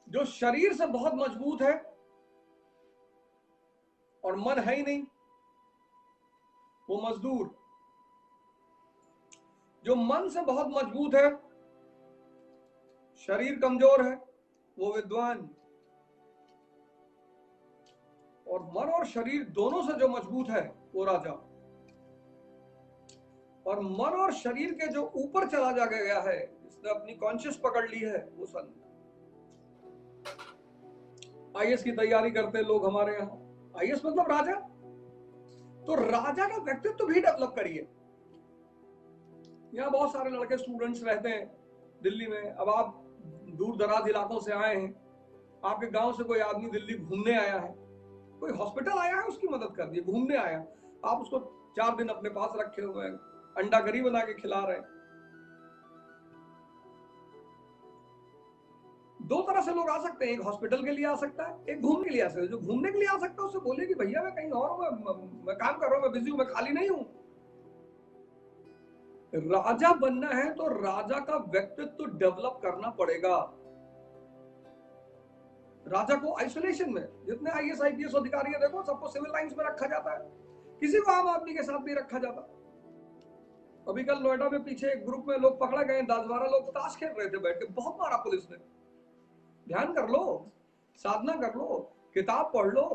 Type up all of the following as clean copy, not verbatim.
जो शरीर से बहुत मजबूत है और मन है ही नहीं, वो मजदूर। जो मन से बहुत मजबूत है, शरीर कमजोर है, वो विद्वान। और मन और शरीर दोनों से जो मजबूत है, वो राजा। और मन और शरीर के जो ऊपर चला जा गया है, जिसने अपनी कॉन्शियस पकड़ ली है, वो संत। आईएएस की तैयारी करते लोग हमारे यहाँ, आईएएस मतलब राजा। तो राजा का व्यक्तित्व भी डेवलप करिए। यहाँ बहुत सारे लड़के स्टूडेंट्स रहते हैं दिल्ली में। अब आप दूर दराज इलाकों से आए हैं, आपके गांव से कोई आदमी दिल्ली घूमने आया है, कोई हॉस्पिटल आया है, उसकी मदद कर दी, घूमने आया, आप उसको 4 दिन अपने पास रखे हुए हैं, अंडा करी बना के खिला रहे हैं। दो तरह से लोग आ सकते हैं, एक हॉस्पिटल के लिए आ सकता है, एक घूमने के लिए आ सकता है। जो घूमने के लिए आ सकता है उससे बोले कि भैया मैं कहीं और हूं, मैं काम कर रहा हूं, मैं बिजी हूं, मैं खाली नहीं हूं। राजा बनना है तो राजा का व्यक्तित्व डेवलप करना पड़ेगा। राजा को आइसोलेशन में, जितने आईएएस आईपीएस अधिकारी है देखो, सबको सिविल लाइंस में रखा जाता है, किसी को आम आदमी के साथ नहीं रखा जाता। अभी कल नोएडा में पीछे एक ग्रुप में लोग पकड़े गए, 10-12 लोग ताश खेल रहे थे बैठ के, बहुत मारा पुलिस ने। ध्यान कर लो, साधना कर लो, किताब पढ़ लो।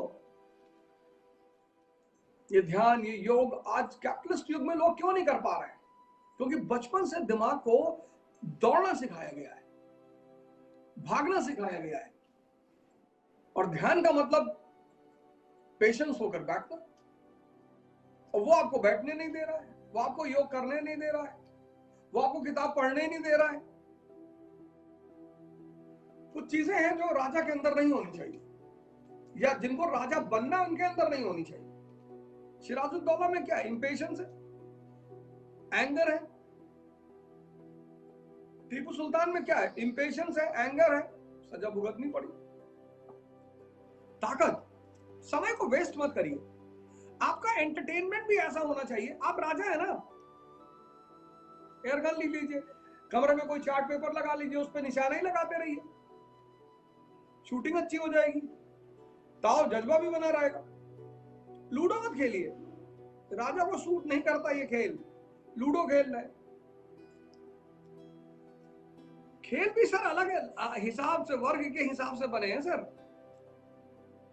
ये ध्यान, ये योग आज कैपिटलिस्ट युग में लोग क्यों नहीं कर पा रहे हैं? क्योंकि बचपन से दिमाग को दौड़ना सिखाया गया है, भागना सिखाया गया है। और ध्यान का मतलब पेशेंस होकर बैठना, और वो आपको बैठने नहीं दे रहा है, वो आपको योग करने नहीं दे रहा है, वो आपको किताब पढ़ने नहीं दे रहा है। कुछ चीजें हैं जो राजा के अंदर नहीं होनी चाहिए, या जिनको राजा बनना है उनके अंदर नहीं होनी चाहिए। सिराजुद्दौला में क्या है? इंपेशेंस है, एंगर है। टीपू सुल्तान में क्या है? इंपेशेंस है, एंगर है, सजा भुगतनी पड़ी। ताकत, समय को वेस्ट मत करिए। आपका एंटरटेनमेंट भी ऐसा होना चाहिए, आप राजा है ना, एयर गन ले लीजिए, कमरे में कोई चार्ट पेपर लगा लीजिए, उस पर निशाना ही लगाते रहिए, शूटिंग अच्छी हो जाएगी, ताव जज्बा भी बना रहेगा। लूडो मत खेलिए, राजा को सूट नहीं करता ये खेल। लूडो खेल रहे, खेल भी सर अलग है हिसाब से, वर्ग के हिसाब से बने हैं सर।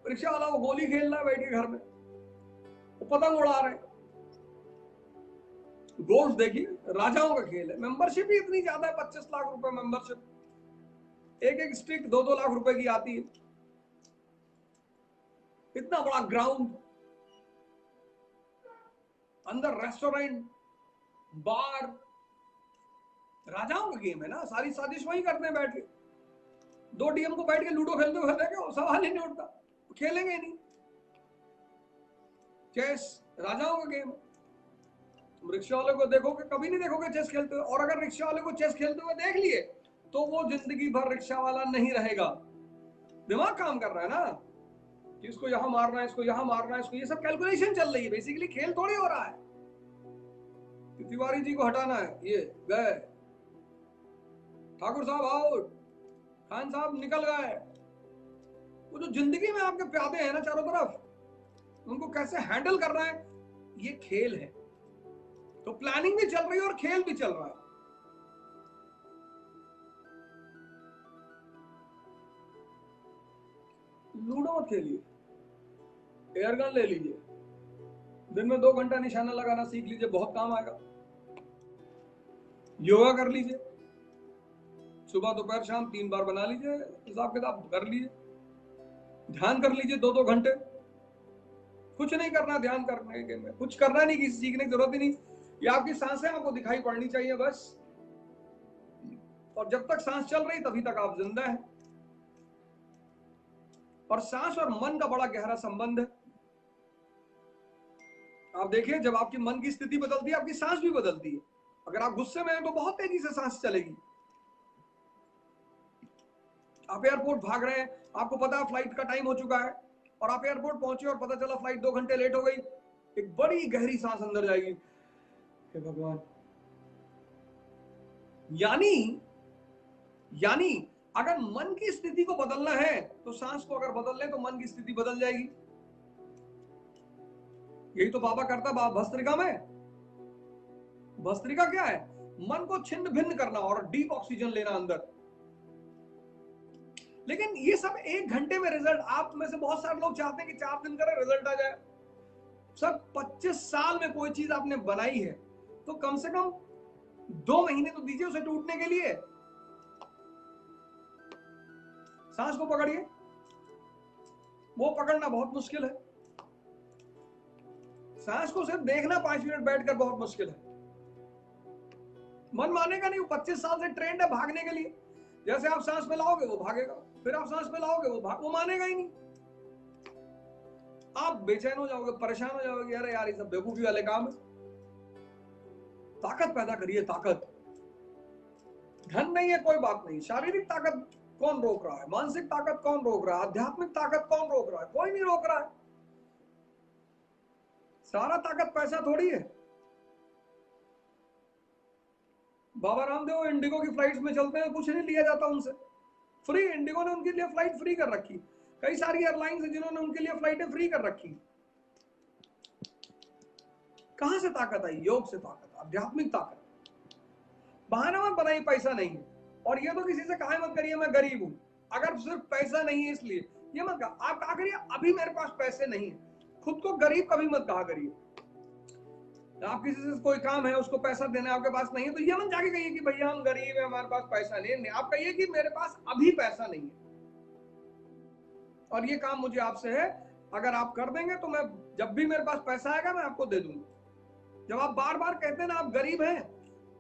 रिक्शा वाला वो गोली खेल रहा है बैठ के घर में, वो पतंग उड़ा रहे। गोल्फ देखिए, राजाओं का खेल है। मेंबरशिप ही इतनी ज्यादा है, 25 लाख रुपए मेंबरशिप, एक एक स्टिक 2-2 लाख रुपए की आती है। इतना बड़ा ग्राउंड, अंदर रेस्टोरेंट, बार, राजाओं का गेम है ना। सारी साजिश वही करते हैं बैठ के। 2 डीएम को बैठ के लूडो खेलते हुए देखो, सवाल ही नहीं उठता, खेलेंगे नहीं। चेस राजाओं का गेम। तुम रिक्शा वाले को देखोगे, कभी नहीं देखोगे चेस खेलते हुए। और अगर रिक्शा वाले को चेस खेलते हुए देख लिए तो वो जिंदगी भर रिक्शा वाला नहीं रहेगा। दिमाग काम कर रहा है ना, कि इसको यहां मारना है, इसको यहां मारना है, इसको, ये सब कैलकुलेशन चल रही है। बेसिकली खेल थोड़ी हो रहा है। तिवारी जी को हटाना है, ये गए, ठाकुर साहब आउट, खान साहब निकल गए। वो जो जिंदगी में आपके प्यादे हैं ना चारों तरफ, उनको कैसे हैंडल करना है, ये खेल है। तो प्लानिंग भी चल रही है और खेल भी चल रहा है। लूडो मत खेलिए, एयरगन ले लीजिए, दिन में 2 घंटा निशाना लगाना सीख लीजिए, बहुत काम आएगा। योगा कर लीजिए, सुबह दोपहर शाम 3 बार बना लीजिए, हिसाब किताब कर लीजिए। ध्यान कर लीजिए 2-2 घंटे। कुछ नहीं करना ध्यान करने के में, कुछ करना नहीं, किसी सीखने की जरूरत ही नहीं। ये आपकी सांसें आपको दिखाई पड़नी चाहिए बस। और जब तक सांस चल रही तभी तक आप जिंदा हैं। और सांस और मन का बड़ा गहरा संबंध है। आप देखिए, जब आपकी मन की स्थिति बदलती है, आपकी सांस भी बदलती है। अगर आप गुस्से में हैं तो बहुत तेजी से सांस चलेगी। आप एयरपोर्ट भाग रहे हैं, आपको पता है फ्लाइट का टाइम हो चुका है, और आप एयरपोर्ट पहुंचे और पता चला फ्लाइट 2 घंटे लेट हो गई, एक बड़ी गहरी सांस अंदर जाएगी, हे भगवान। यानी अगर मन की स्थिति को बदलना है तो सांस को अगर बदल ले तो मन की स्थिति बदल जाएगी। यही तो बाबा करता भस्त्रिका में। भस्त्रिका क्या है? मन को छिन्न भिन्न करना और डीप ऑक्सीजन लेना अंदर। लेकिन ये सब 1 घंटे में रिजल्ट, आप में से बहुत सारे लोग चाहते हैं कि 4 दिन करें रिजल्ट आ जाए। सर 25 साल में कोई चीज आपने बनाई है तो कम से कम 2 महीने तो दीजिए उसे टूटने के लिए। सांस को पकड़िए, वो पकड़ना बहुत मुश्किल है। सांस को सिर्फ देखना 5 मिनट बैठकर बहुत मुश्किल है। मन मानेगा नहीं, वो 25 साल से ट्रेंड है भागने के लिए। जैसे आप सांस में लाओगे वो भागेगा, फिर आप सांस में लाओगे वो मानेगा ही नहीं। आप बेचैन हो जाओगे, परेशान हो जाओगे, अरे यार ये सब बेवकूफी वाले काम है। ताकत पैदा करिए, ताकत। धन नहीं है कोई बात नहीं, शारीरिक ताकत कौन रोक रहा है? मानसिक ताकत कौन रोक रहा है? आध्यात्मिक ताकत कौन रोक रहा है? कोई नहीं रोक रहा है। सारा ताकत पैसा थोड़ी है। बाबा रामदेव इंडिगो की फ्लाइट्स में चलते हैं, कुछ नहीं लिया जाता उनसे, फ्री। इंडिगो ने उनके लिए फ्लाइट फ्री कर रखी। कई सारी एयरलाइंस है जिन्होंने उनके लिए फ्लाइटें फ्री कर रखी। कहां से ताकत आई? योग से ताकत, आध्यात्मिक ताकत। बहाना मत बनाइए पैसा नहीं है। और ये तो किसी से कहा मत करिए मैं गरीब हूं, अगर सिर्फ पैसा नहीं है इसलिए ये मत कहा। आप कहा करिए अभी मेरे पास पैसे नहीं है। खुद को गरीब कभी मत कहा करिए। आप किसी से कोई काम है, उसको पैसा देना आपके पास नहीं है, तो ये मत जाके कहिए कि भैया हम गरीब हैं, हमारे पास पैसा नहीं है। आप कहिए कि मेरे पास अभी पैसा नहीं है और ये काम मुझे आपसे है, अगर आप कर देंगे तो मैं जब भी मेरे पास पैसा आएगा मैं आपको दे दूंगा। जब आप बार बार कहते हैं ना आप गरीब हैं,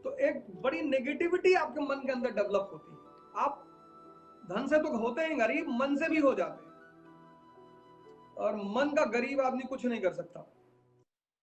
तो एक बड़ी नेगेटिविटी आपके मन के अंदर डेवलप होती है। आप धन से तो होते हैं गरीब, मन से भी हो जाते हैं। और मन का गरीब आदमी कुछ नहीं कर सकता।